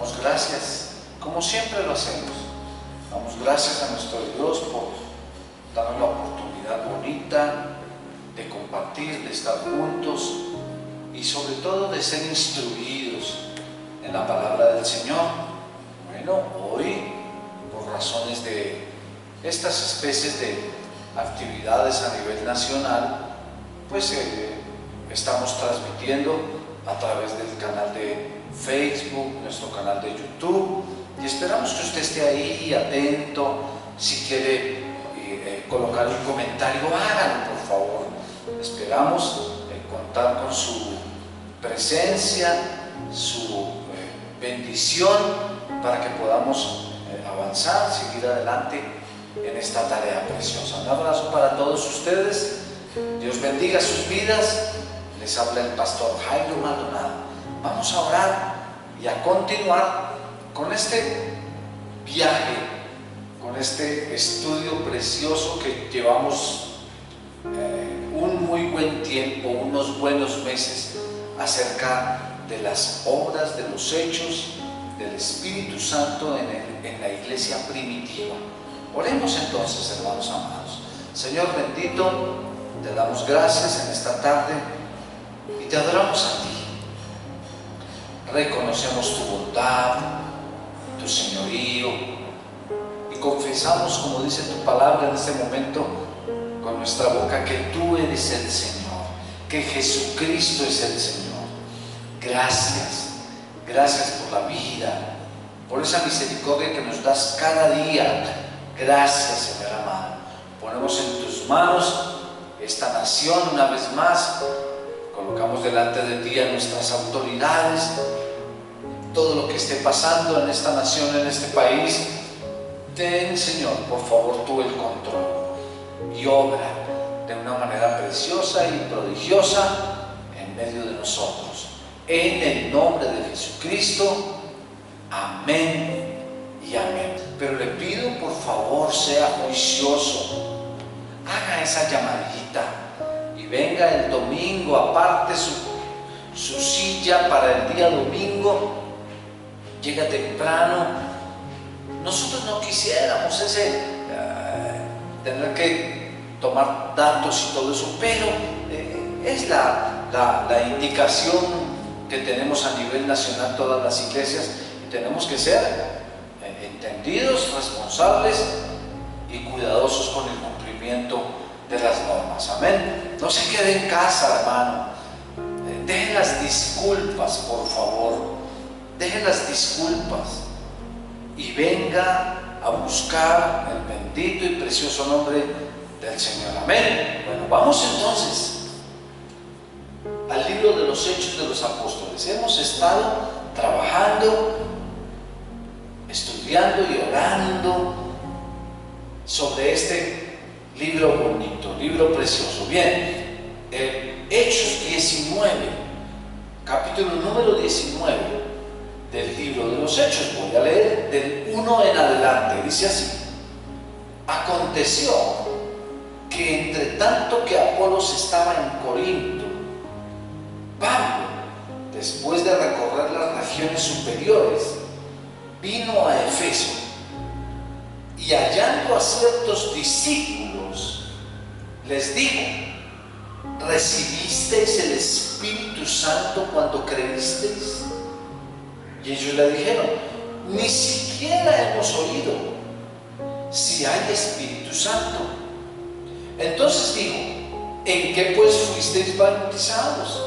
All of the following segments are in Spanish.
damos gracias, como siempre lo hacemos. Damos gracias a nuestro Dios por darnos la oportunidad bonita de compartir, de estar juntos y sobre todo de ser instruidos en la palabra del Señor. Bueno, hoy, por razones de estas especies de actividades a nivel nacional, pues estamos transmitiendo a través del canal de Facebook, nuestro canal de YouTube, y esperamos que usted esté ahí atento. Si quiere colocar un comentario, hágalo por favor. Esperamos contar con su presencia, su bendición, para que podamos avanzar, seguir adelante en esta tarea preciosa. Un abrazo para todos ustedes. Dios bendiga sus vidas. Les habla el pastor Jairo Maldonado. Vamos a orar y a continuar con este viaje, con este estudio precioso que llevamos un muy buen tiempo, unos buenos meses, acerca de las obras, de los hechos del Espíritu Santo en la iglesia primitiva. Oremos entonces, hermanos amados. Señor bendito, te damos gracias en esta tarde y te adoramos a ti. Reconocemos tu bondad, tu señorío, y confesamos, como dice tu palabra en este momento, con nuestra boca, que tú eres el Señor, que Jesucristo es el Señor. Gracias, gracias por la vida, por esa misericordia que nos das cada día. Gracias, Señor amado. Ponemos en tus manos esta nación una vez más. Colocamos delante de ti a nuestras autoridades, todo lo que esté pasando en esta nación, en este país. Ten, Señor, por favor, tú el control y obra de una manera preciosa y prodigiosa en medio de nosotros. En el nombre de Jesucristo, amén y amén. Pero le pido, por favor, sea juicioso. Haga esa llamadita y venga el domingo, aparte su silla para el día domingo. Llega temprano. Nosotros no quisiéramos tener que tomar datos y todo eso, pero es la indicación que tenemos a nivel nacional todas las iglesias, y tenemos que ser entendidos, responsables y cuidadosos con el cumplimiento de las normas. Amén. No se quede en casa, hermano. Dejen las disculpas, por favor. Dejen las disculpas y venga a buscar el bendito y precioso nombre del Señor. Amén. Bueno, vamos entonces al libro de los Hechos de los Apóstoles. Hemos estado trabajando, estudiando y orando sobre este libro bonito, libro precioso. Bien, Hechos 19, capítulo número 19 del libro de los Hechos. Voy a leer del 1 en adelante. Dice así: aconteció que entre tanto que Apolos estaba en Corinto, Pablo, después de recorrer las regiones superiores, vino a Efeso, y hallando a ciertos discípulos, les dijo: ¿recibisteis el Espíritu Santo cuando creísteis? Y ellos le dijeron: ni siquiera hemos oído si hay Espíritu Santo. Entonces dijo: ¿en qué pues fuisteis bautizados?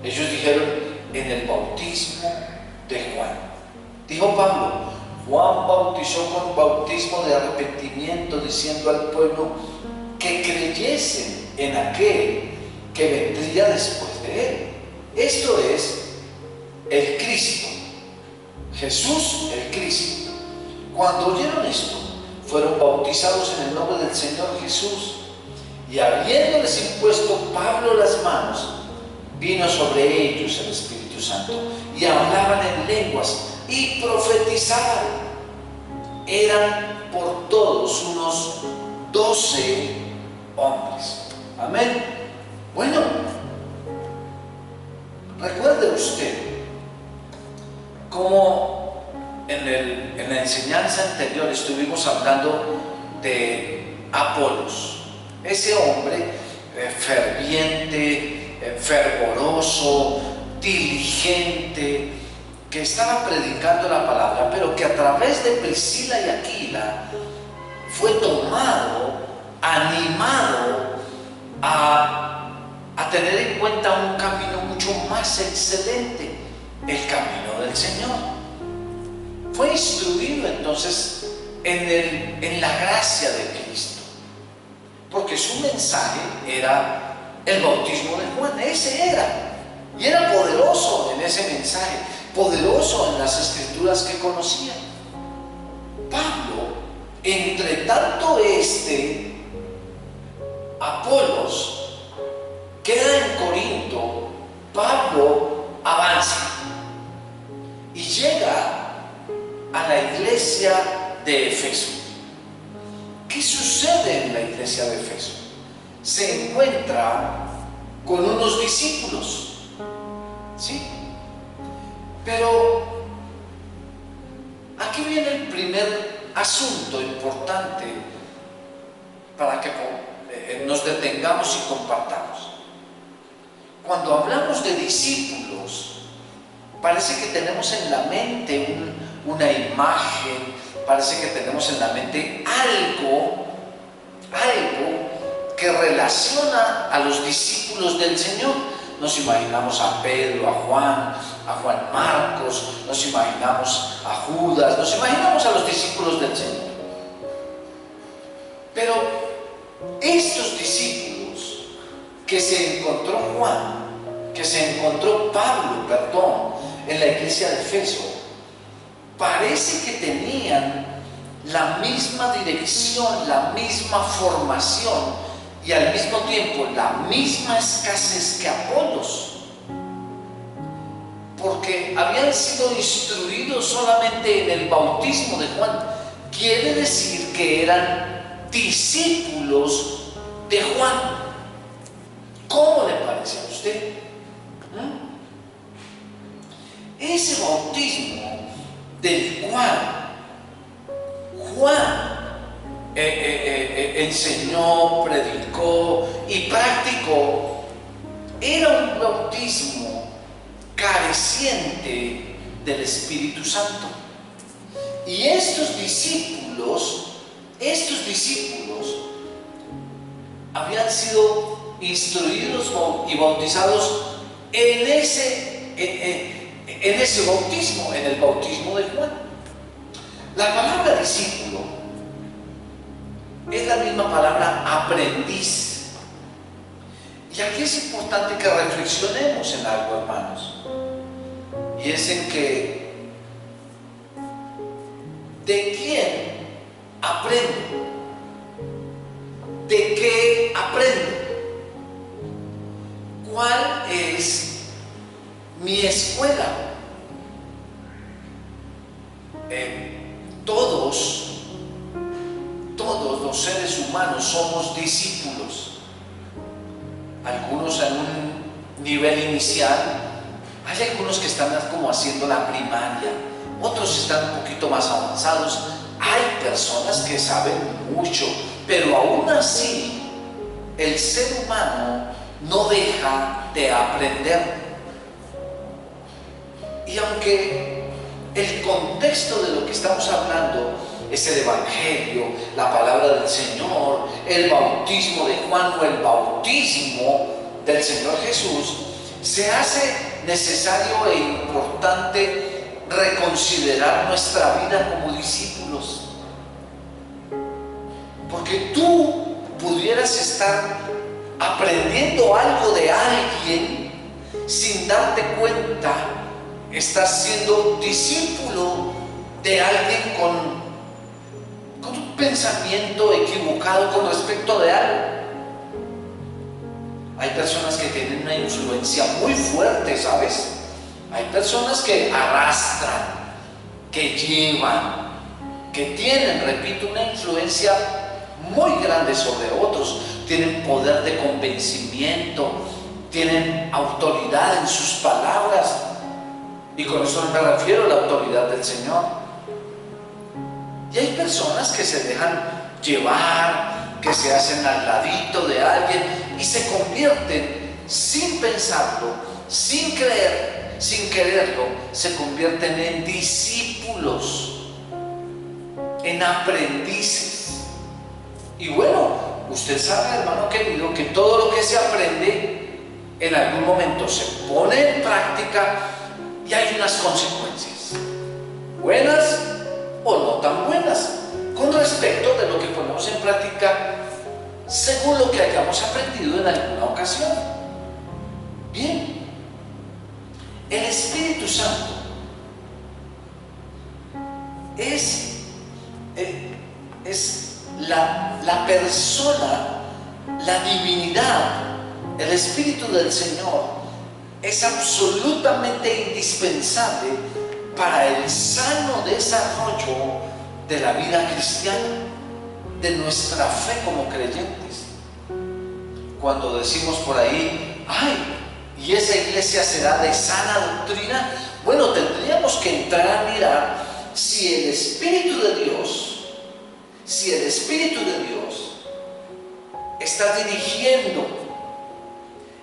Ellos dijeron: en el bautismo de Juan. Dijo Pablo: Juan bautizó con bautismo de arrepentimiento, diciendo al pueblo que creyesen en aquel que vendría después de él, esto es, el Cristo, Jesús el Cristo. Cuando oyeron esto, fueron bautizados en el nombre del Señor Jesús, y habiéndoles impuesto Pablo las manos, vino sobre ellos el Espíritu Santo, y hablaban en lenguas y profetizaban. Eran por todos unos 12 hombres. Amén. Bueno, recuerde usted cómo en la enseñanza anterior estuvimos hablando de Apolos, ese hombre ferviente, fervoroso, diligente, que estaba predicando la palabra, pero que a través de Priscila y Aquila fue tomado, animado a tener en cuenta un camino mucho más excelente, el camino del Señor. Fue instruido entonces en la gracia de Cristo, porque su mensaje era el bautismo de Juan. Ese era, y era poderoso en ese mensaje, poderoso en las escrituras que conocía. Pablo, entre tanto Apolos queda en Corinto, Pablo avanza y llega a la iglesia de Efeso. ¿Qué sucede en la iglesia de Efeso? Se encuentra con unos discípulos, ¿sí? Pero aquí viene el primer asunto importante para que nos detengamos y compartamos. Cuando hablamos de discípulos, parece que tenemos en la mente una imagen, parece que tenemos en la mente algo que relaciona a los discípulos del Señor. Nos imaginamos a Pedro, a Juan Marcos, nos imaginamos a Judas, nos imaginamos a los discípulos del Señor. Pero estos discípulos que se encontró Pablo, en la iglesia de Efeso, parece que tenían la misma dirección, la misma formación y al mismo tiempo la misma escasez que Apolos, porque habían sido instruidos solamente en el bautismo de Juan. Quiere decir que eran discípulos de Juan. ¿Cómo le parece a usted? Ese bautismo del cual Juan enseñó, predicó y practicó, era un bautismo careciente del Espíritu Santo. Y estos discípulos habían sido instruidos y bautizados en ese bautismo, en el bautismo de Juan. La palabra discípulo es la misma palabra aprendiz. Y aquí es importante que reflexionemos en algo, hermanos, y es en que ¿de quién aprendo? ¿De qué aprendo? ¿Cuál es mi escuela? Todos los seres humanos somos discípulos. Algunos en un nivel inicial, hay algunos que están como haciendo la primaria, otros están un poquito más avanzados. Hay personas que saben mucho, pero aún así el ser humano no deja de aprender. Y aunque el contexto de lo que estamos hablando es el Evangelio, la palabra del Señor, el bautismo de Juan o el bautismo del Señor Jesús, se hace necesario e importante reconsiderar nuestra vida como discípulos. Porque tú pudieras estar aprendiendo algo de alguien sin darte cuenta. Estás siendo discípulo de alguien con un pensamiento equivocado con respecto de algo. Hay personas que tienen una influencia muy fuerte, ¿sabes? Hay personas que arrastran, que llevan, que tienen, repito, una influencia muy grande sobre otros. Tienen poder de convencimiento, tienen autoridad en sus palabras. Y con eso no me refiero a la autoridad del Señor. Y hay personas que se dejan llevar, que se hacen al ladito de alguien y se convierten, sin pensarlo, sin creer, sin quererlo, se convierten en discípulos, en aprendices. Y bueno, usted sabe, hermano querido, que todo lo que se aprende en algún momento se pone en práctica y hay unas consecuencias, buenas o no tan buenas, con respecto de lo que ponemos en práctica según lo que hayamos aprendido en alguna ocasión. Bien, el Espíritu Santo es la persona, la divinidad, el Espíritu del Señor es absolutamente indispensable para el sano desarrollo de la vida cristiana, de nuestra fe como creyentes. Cuando decimos por ahí, ay, y esa iglesia será de sana doctrina, bueno, tendríamos que entrar a mirar si el Espíritu de Dios está dirigiendo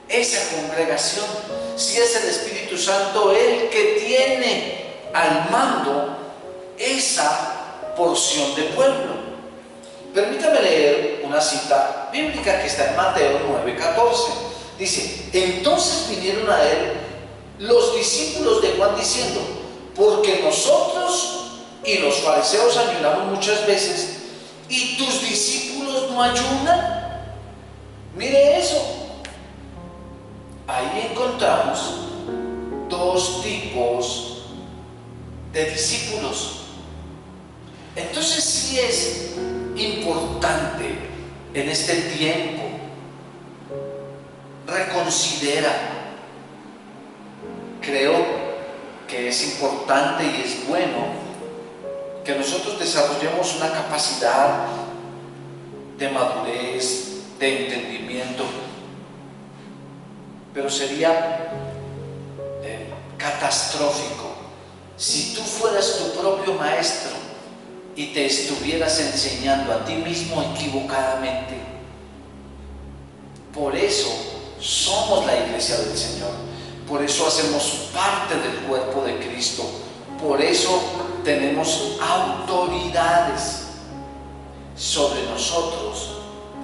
esa congregación, si es el Espíritu Santo el que tiene al mando esa porción de pueblo. Permítame leer una cita bíblica que está en Mateo 9:14. Dice: entonces vinieron a él los discípulos de Juan diciendo, porque nosotros y los fariseos ayunamos muchas veces y tus discípulos no ayunan. Mire eso. Ahí encontramos dos tipos de discípulos. Entonces sí es importante en este tiempo, reconsidera. Creo que es importante y es bueno que nosotros desarrollemos una capacidad de madurez, de entendimiento, pero sería catastrófico si tú fueras tu propio maestro y te estuvieras enseñando a ti mismo equivocadamente. Por eso somos la iglesia del Señor, por eso hacemos parte del cuerpo de Cristo, por eso tenemos autoridades sobre nosotros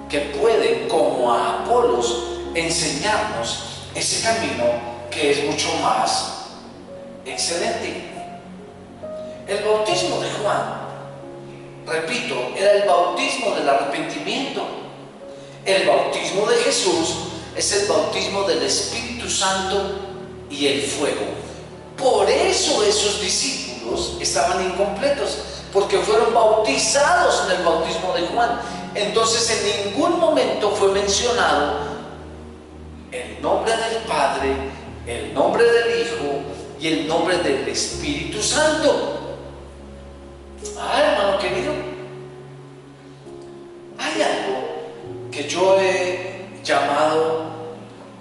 que pueden, como a Apolos, enseñarnos ese camino que es mucho más excelente. El bautismo de Juan, repito, era el bautismo del arrepentimiento. El bautismo de Jesús es el bautismo del Espíritu Santo y el fuego. Por eso esos discípulos estaban incompletos, porque fueron bautizados en el bautismo de Juan. Entonces en ningún momento fue mencionado el nombre del Padre, el nombre del Hijo y el nombre del Espíritu Santo. Hermano querido, hay algo que yo he llamado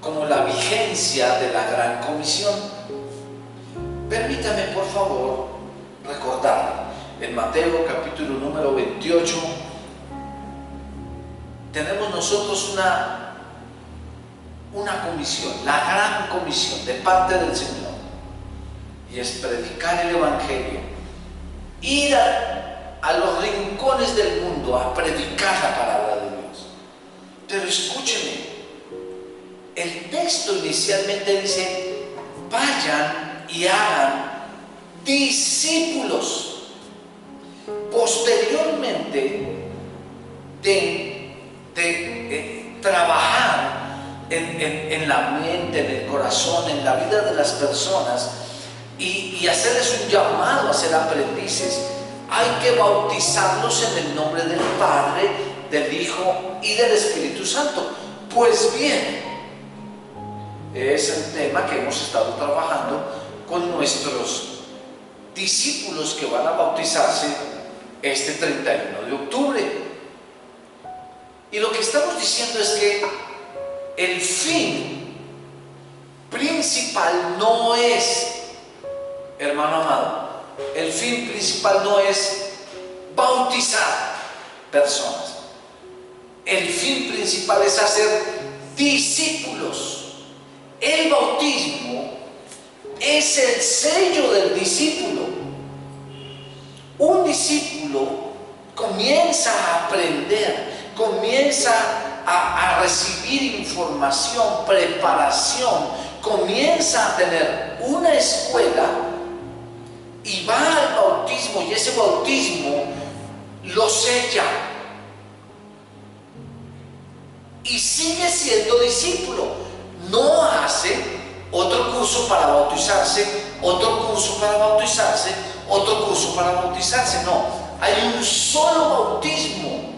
como la vigencia de la Gran Comisión. Permítame, por favor, recordar en Mateo capítulo número 28, tenemos nosotros una comisión, la Gran Comisión de parte del Señor, y es predicar el Evangelio, ir a los rincones del mundo a predicar la palabra de Dios. Pero escúcheme, el texto inicialmente dice: vayan y hagan discípulos. Posteriormente de trabajar en la mente, en el corazón, en la vida de las personas y hacerles un llamado a ser aprendices, hay que bautizarlos en el nombre del Padre, del Hijo y del Espíritu Santo. Pues bien, es el tema que hemos estado trabajando con nuestros discípulos que van a bautizarse este 31 de octubre. Y lo que estamos diciendo es que el fin principal no es, hermano amado, el fin principal no es bautizar personas. El fin principal es hacer discípulos. El bautismo es el sello del discípulo. Un discípulo comienza a aprender, comienza a recibir información, preparación, comienza a tener una escuela y va al bautismo, y ese bautismo lo sella y sigue siendo discípulo. No hace otro curso para bautizarse, otro curso para bautizarse, otro curso para bautizarse. No, hay un solo bautismo.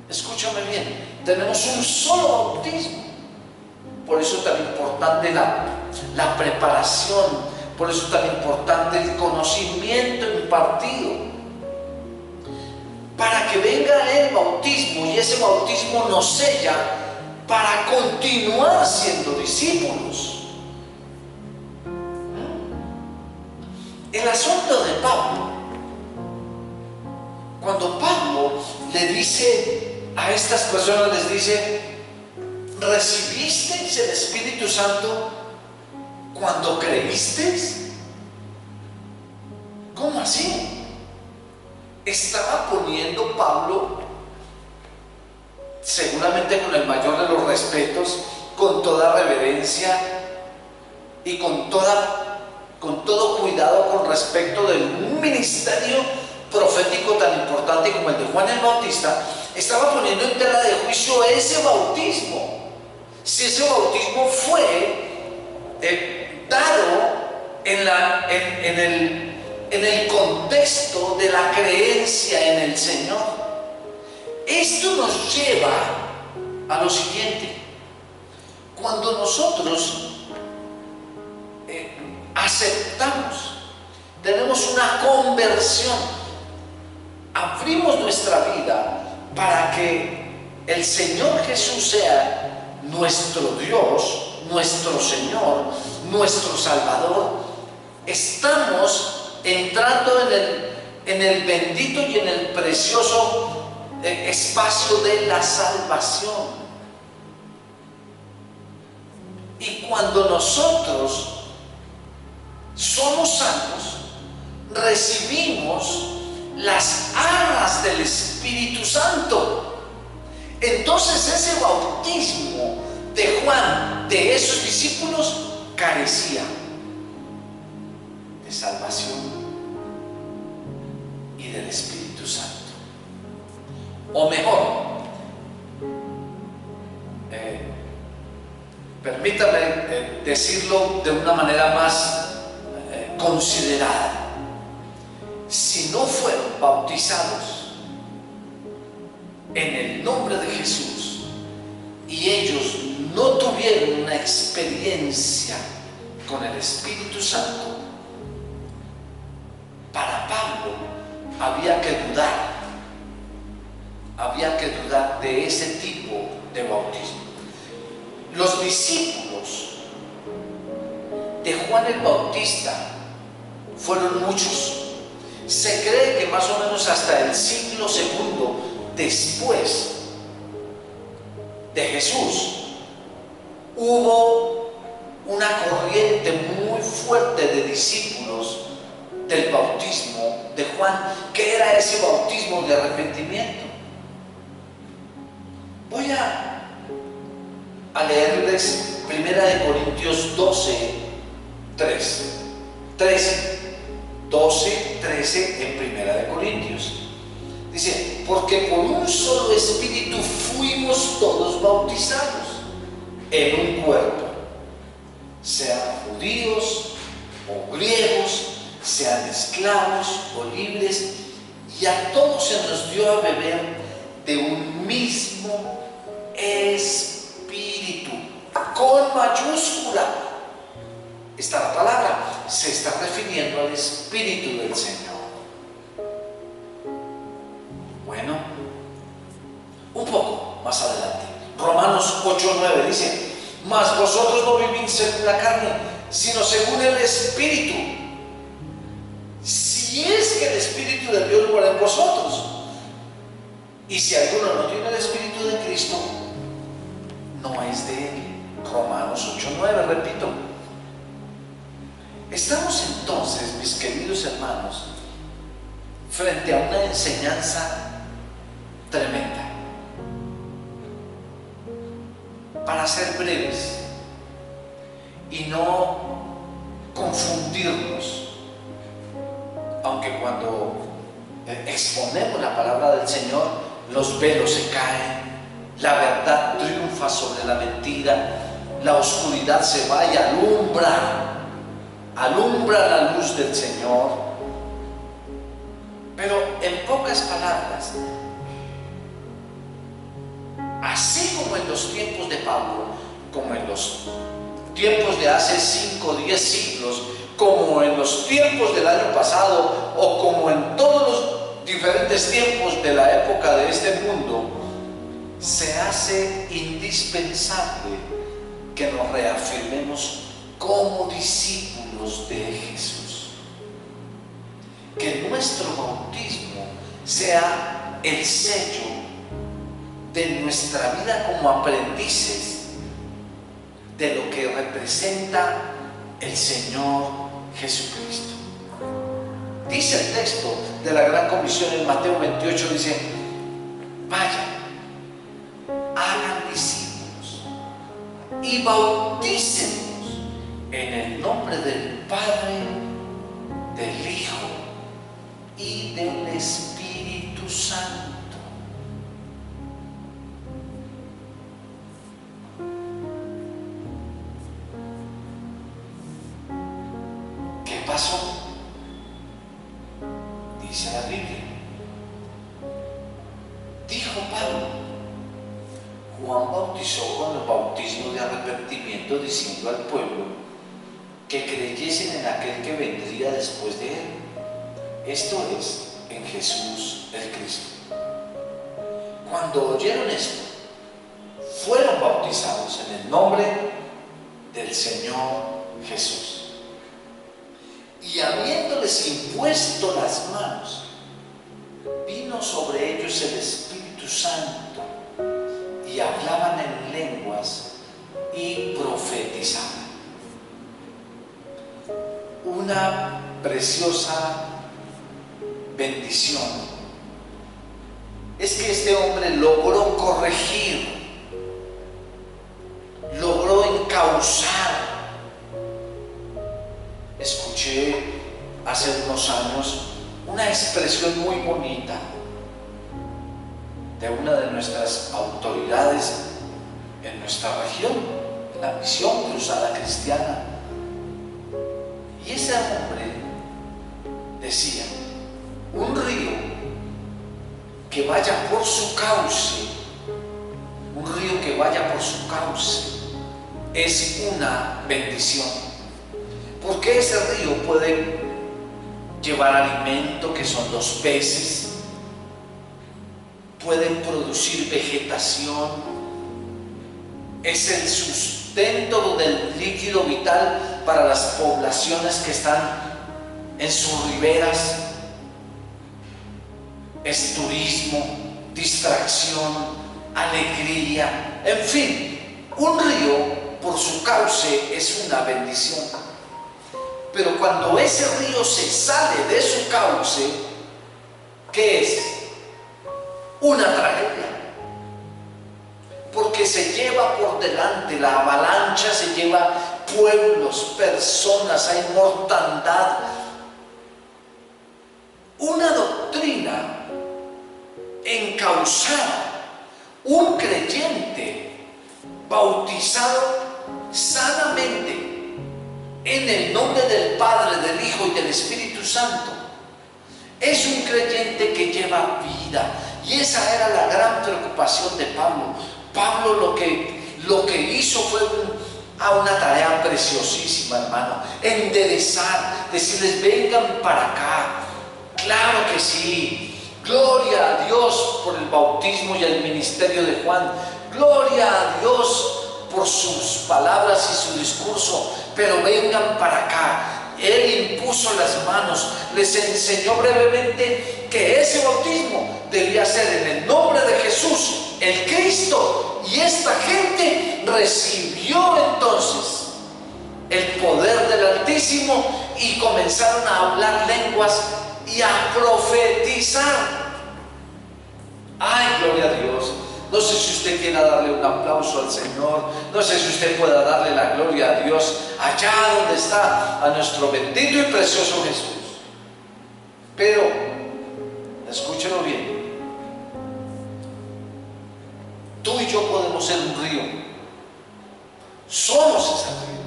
Escúchame bien, tenemos un solo bautismo. Por eso es tan importante la preparación, por eso es tan importante el conocimiento impartido, para que venga el bautismo y ese bautismo nos sella para continuar siendo discípulos. El asunto de Pablo, cuando Pablo le dice a estas personas, les dice: ¿recibisteis el Espíritu Santo cuando creísteis? ¿Cómo así? Estaba poniendo Pablo, seguramente con el mayor de los respetos, con toda reverencia y con todo cuidado con respecto de un ministerio profético tan importante como el de Juan el Bautista. Estaba poniendo en tela de juicio ese bautismo. Si ese bautismo fue dado en el contexto de la creencia en el Señor. Esto nos lleva a lo siguiente: cuando nosotros aceptamos, tenemos una conversión, abrimos nuestra vida para que el Señor Jesús sea nuestro Dios, nuestro Señor, nuestro Salvador, estamos entrando en el bendito y en el precioso espacio de la salvación. Y cuando nosotros somos salvos, recibimos las arras del Espíritu Santo. Entonces ese bautismo de Juan, de esos discípulos, carecía de salvación y del Espíritu Santo. O mejor, permítame decirlo de una manera más considerada: si no fueron bautizados en el nombre de Jesús y ellos no tuvieron una experiencia con el Espíritu Santo, para Pablo había que dudar de ese tipo de bautismo. Los discípulos de Juan el Bautista fueron muchos. Se cree que más o menos hasta el siglo II después de Jesús hubo una corriente muy fuerte de discípulos del bautismo de Juan, que era ese bautismo de arrepentimiento. Voy a leerles 1 Corintios 12, 13 en 1 Corintios. Dice: porque por un solo espíritu fuimos todos bautizados en un cuerpo, sean judíos o griegos, sean esclavos o libres, y a todos se nos dio a beber de un mismo espíritu, con mayúscula. Esta palabra se está refiriendo al Espíritu del Señor. Bueno, un poco más adelante, Romanos 8:9 dice: mas vosotros no vivís según la carne, sino según el Espíritu, si es que el Espíritu de Dios mora en vosotros. Y si alguno no tiene el Espíritu de Cristo, no es de él. Romanos 8:9, repito. Estamos entonces, mis queridos hermanos, frente a una enseñanza tremenda. Para ser breves y no confundirnos, aunque cuando exponemos la palabra del Señor, los velos se caen, la verdad triunfa sobre la mentira, la oscuridad se va y alumbra la luz del Señor. Pero en pocas palabras, así como en los tiempos de Pablo, como en los tiempos de hace 5 o 10 siglos, como en los tiempos del año pasado, o como en todos los diferentes tiempos de la época de este mundo, se hace indispensable que nos reafirmemos como discípulos de Jesús. Que nuestro bautismo sea el sello de nuestra vida como aprendices de lo que representa el Señor Jesucristo. Dice el texto de la Gran Comisión en Mateo 28, dice: vayan, hagan discípulos y bautícenlos en el nombre del Padre, del Hijo y del Espíritu Santo. ¿Qué pasó? Dice la Biblia. Dijo Pablo: Juan bautizó con el bautismo de arrepentimiento, diciendo al pueblo que creyesen en aquel que vendría después de él, esto es, en Jesús el Cristo. Cuando oyeron esto, fueron bautizados en el nombre del Señor Jesús. Y habiéndoles impuesto las manos, vino sobre ellos el Espíritu Santo, y hablaban en lenguas y profetizaban. Una preciosa bendición es que este hombre logró corregir, logró encauzar. Escuché hace unos años una expresión muy bonita de una de nuestras autoridades en nuestra región, en la Misión Cruzada Cristiana. Y ese hombre decía: un río que vaya por su cauce, un río que vaya por su cauce es una bendición, porque ese río puede llevar alimento, que son los peces, pueden producir vegetación, es el sustento del líquido vital para las poblaciones que están en sus riberas, es turismo, distracción, alegría, en fin, un río por su cauce es una bendición. Pero cuando ese río se sale de su cauce, ¿qué es? Una tragedia. Porque se lleva por delante, la avalancha se lleva pueblos, personas, hay mortandad. Una doctrina encauzada, un creyente bautizado sanamente en el nombre del Padre, del Hijo y del Espíritu Santo, es un creyente que lleva vida. Y esa era la gran preocupación de Pablo. Pablo lo que hizo fue una tarea preciosísima, hermano: enderezar, decirles: vengan para acá. Claro que sí, gloria a Dios por el bautismo y el ministerio de Juan, gloria a Dios por sus palabras y su discurso, pero vengan para acá. Él impuso las manos, les enseñó brevemente que ese bautismo debía ser en el nombre de Jesús, el Cristo, y esta gente recibió entonces el poder del Altísimo y comenzaron a hablar lenguas y a profetizar. ¡Ay, gloria a Dios! No sé si usted quiera darle un aplauso al Señor, no sé si usted pueda darle la gloria a Dios allá donde está a nuestro bendito y precioso Jesús. Pero, escúchelo bien, tú y yo podemos ser un río, somos ese río.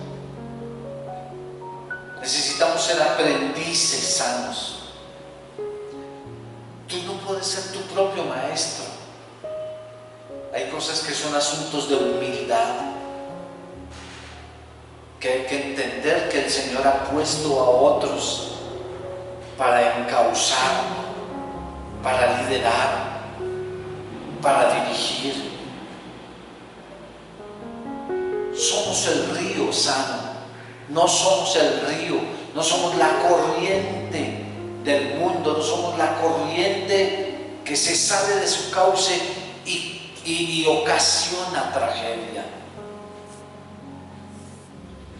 Necesitamos ser aprendices sanos. Tú no puedes ser tu propio maestro. Hay cosas que son asuntos de humildad, que hay que entender que el Señor ha puesto a otros para encauzar, para liderar, para dirigir. Somos el río sano, no somos el río, no somos la corriente del mundo, no somos la corriente que se sale de su cauce y ocasiona tragedia.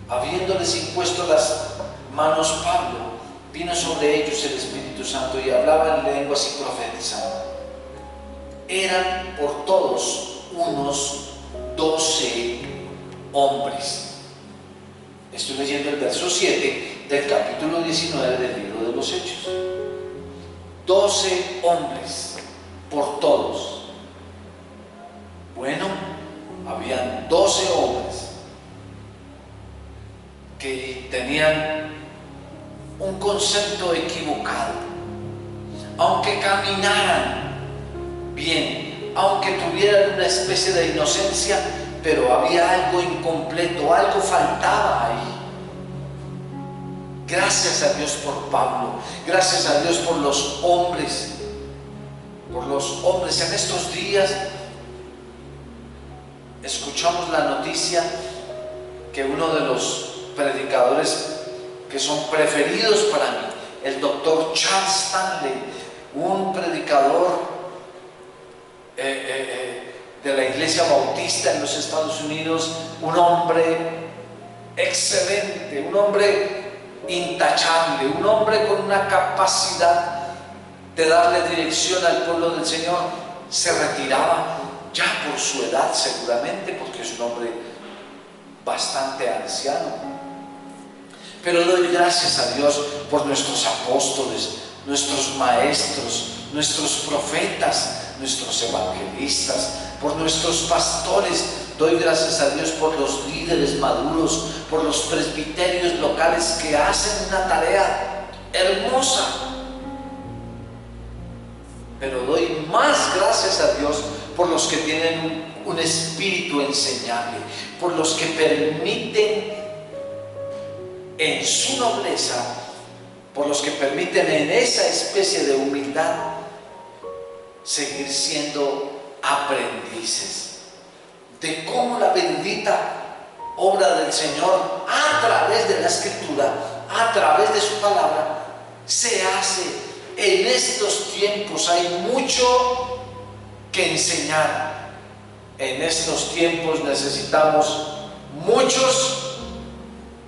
Habiéndoles impuesto las manos Pablo, vino sobre ellos el Espíritu Santo y hablaba en lenguas y profetizaba. Eran por todos unos 12 hombres. Estoy leyendo el verso 7 del capítulo 19 del libro de los Hechos. 12 hombres por todos. Bueno, habían 12 hombres que tenían un concepto equivocado. Aunque caminaran bien, aunque tuvieran una especie de inocencia, pero había algo incompleto, algo faltaba ahí. Gracias a Dios por Pablo, gracias a Dios por los hombres. En estos días escuchamos la noticia que uno de los predicadores que son preferidos para mí, el doctor Charles Stanley, un predicador de la Iglesia Bautista en los Estados Unidos, un hombre excelente, un hombre intachable, un hombre con una capacidad de darle dirección al pueblo del Señor, se retiraba ya por su edad seguramente, porque es un hombre bastante anciano. Pero doy gracias a Dios por nuestros apóstoles, nuestros maestros, nuestros profetas, nuestros evangelistas, por nuestros pastores. Doy gracias a Dios por los líderes maduros, por los presbiterios locales que hacen una tarea hermosa. Pero doy más gracias a Dios por los que tienen un espíritu enseñable, por los que permiten en su nobleza, por los que permiten en esa especie de humildad seguir siendo aprendices de cómo la bendita obra del Señor a través de la Escritura, a través de su palabra, se hace. En estos tiempos hay mucho que enseñar. En estos tiempos necesitamos muchos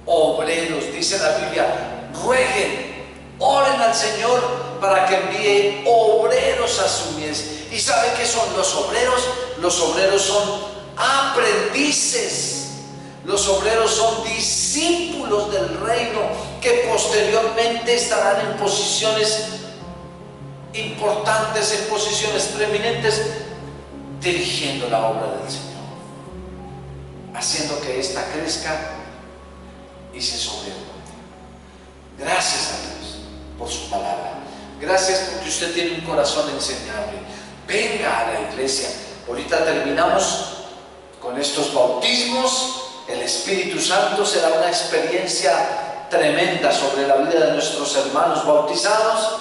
obreros. Dice la Biblia: rueguen, oren al Señor para que envíe obreros a su mies. ¿Y sabe qué son los obreros? Los obreros son aprendices. Los obreros son discípulos del reino que posteriormente estarán en posiciones importantes, en posiciones preeminentes, dirigiendo la obra del Señor, haciendo que ésta crezca y se sobreabunde. Gracias a Dios por su palabra. Gracias porque usted tiene un corazón enseñable. Venga a la iglesia. Ahorita terminamos con estos bautismos. El Espíritu Santo será una experiencia tremenda sobre la vida de nuestros hermanos bautizados.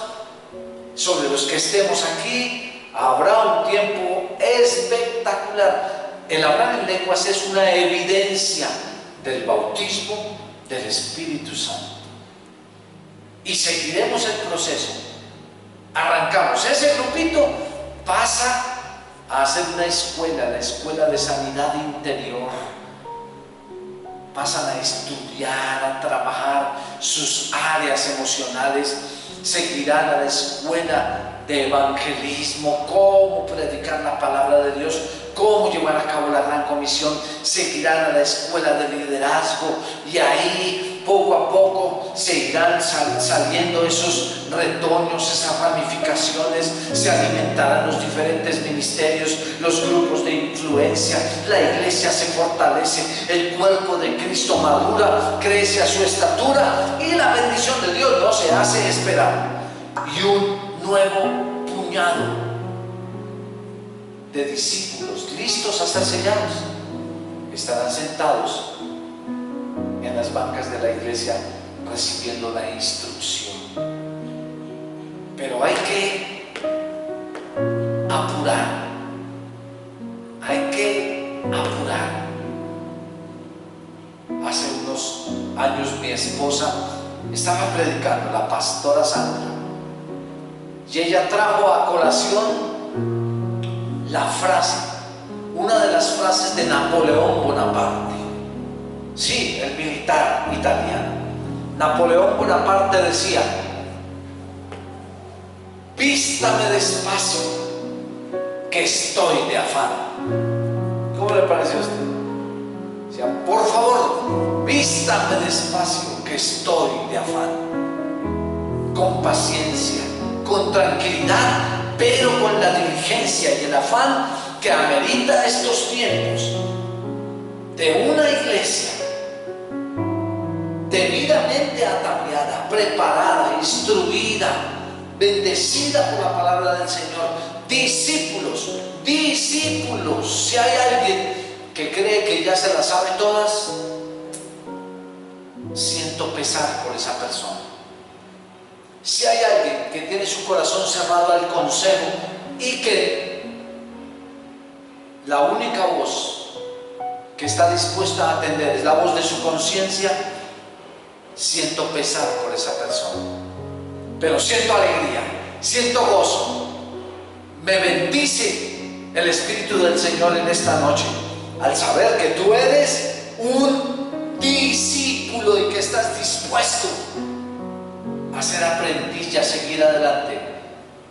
Sobre los que estemos aquí, habrá un tiempo espectacular. El hablar en lenguas es una evidencia del bautismo del Espíritu Santo. y seguiremos el proceso. Arrancamos, ese grupito pasa a hacer una escuela, la escuela de sanidad interior. Pasan a estudiar, a trabajar sus áreas emocionales, seguirán a la escuela de evangelismo, cómo predicar la palabra de Dios, cómo llevar a cabo la gran comisión, seguirán a la escuela de liderazgo y ahí poco a poco se irán saliendo esos retoños, esas ramificaciones, se alimentarán los diferentes ministerios, los grupos de influencia, la iglesia se fortalece, el cuerpo de Cristo madura, crece a su estatura y la bendición de Dios no se hace esperar. Y un nuevo puñado de discípulos listos a ser sellados estarán sentados en las bancas de la iglesia recibiendo la instrucción. Pero hay que apurar, hay que apurar. Hace unos años mi esposa estaba predicando, la pastora Sandra, y ella trajo a colación la frase, una de las frases de Napoleón Bonaparte. Sí, el militar italiano. Napoleón Bonaparte decía: vístame despacio, que estoy de afán. ¿Cómo le parece a usted? Decía: por favor, vístame despacio, que estoy de afán. Con paciencia, con tranquilidad, pero con la diligencia y el afán que amerita estos tiempos de una iglesia debidamente ataviada, preparada, instruida, bendecida por la palabra del Señor. Discípulos, discípulos. Si hay alguien que cree que ya se las sabe todas, siento pesar por esa persona. Si hay alguien que tiene su corazón cerrado al consejo y que la única voz que está dispuesta a atender es la voz de su conciencia, siento pesar por esa persona. Pero siento alegría, siento gozo. Me bendice el Espíritu del Señor en esta noche al saber que tú eres un discípulo y que estás dispuesto a ser aprendiz y a seguir adelante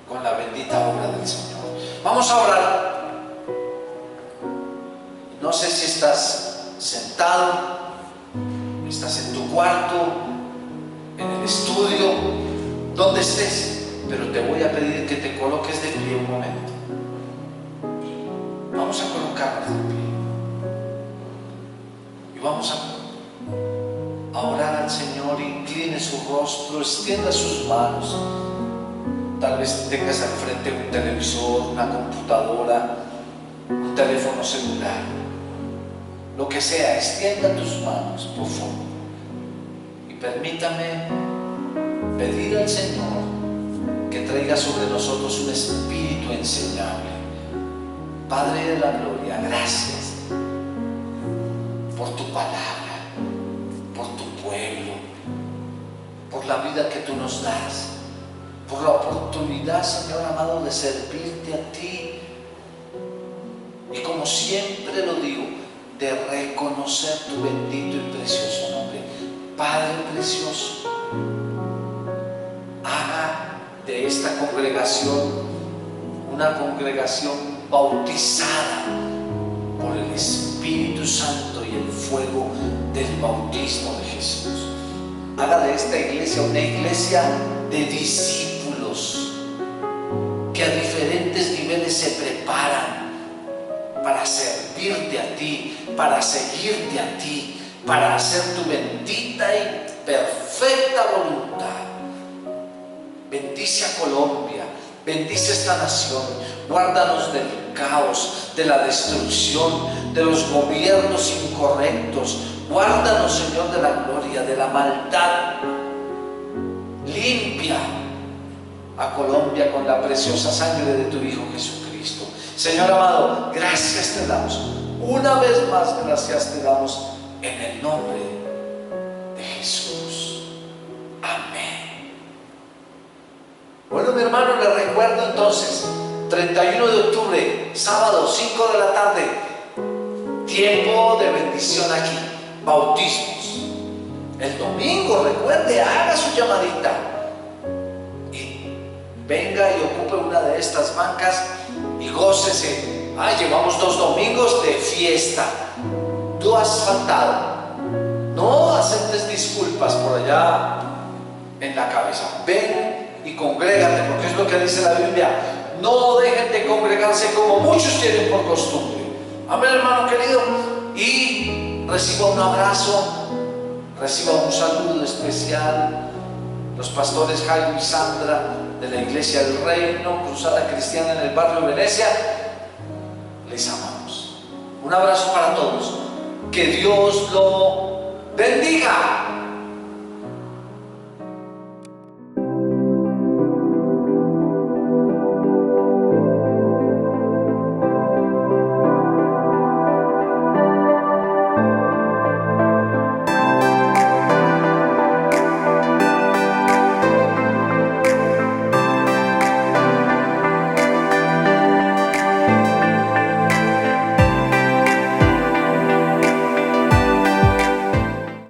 con la bendita obra del Señor. Vamos a orar. No sé si estás sentado, estás en tu cuarto, en el estudio, donde estés, pero te voy a pedir que te coloques de pie un momento. Vamos a colocarnos de pie y vamos a orar al Señor. Incline su rostro, extienda sus manos. Tal vez tengas al frente un televisor, una computadora, un teléfono celular, lo que sea. Extienda tus manos, por favor, y permítame pedir al Señor que traiga sobre nosotros un espíritu enseñable. Padre de la gloria, gracias por tu palabra, por tu pueblo, por la vida que tú nos das, por la oportunidad, Señor amado, de servirte a ti, y como siempre lo digo, de reconocer tu bendito y precioso nombre. Padre precioso, haga de esta congregación una congregación bautizada por el Espíritu Santo y el fuego del bautismo de Jesús. Haga de esta iglesia una iglesia de discípulos que a diferentes niveles se preparan para servirte a ti, para seguirte a ti, para hacer tu bendita y perfecta voluntad. Bendice a Colombia, bendice esta nación, guárdanos del caos, de la destrucción, de los gobiernos incorrectos. Guárdanos, Señor, de la gloria, de la maldad. Limpia a Colombia con la preciosa sangre de tu Hijo Jesucristo. Señor amado, gracias te damos. Una vez más, gracias te damos en el nombre de Jesús. Amén. mi hermano, le recuerdo entonces, 31 de octubre, sábado, 5 de la tarde, tiempo de bendición aquí, bautismos. El domingo, recuerde, haga su llamadita y venga y ocupe una de estas bancas y gócese. Ay, llevamos 2 domingos de fiesta. Tú has faltado. No aceptes disculpas por allá en la cabeza. Ven y congrégate, porque es lo que dice la Biblia. No dejen de congregarse como muchos tienen por costumbre. Amén, hermano querido. Y reciba un abrazo, reciba un saludo especial. Los pastores Jaime y Sandra de la Iglesia del Reino, Cruzada Cristiana en el barrio Venecia, les amamos. Un abrazo para todos. Que Dios lo bendiga.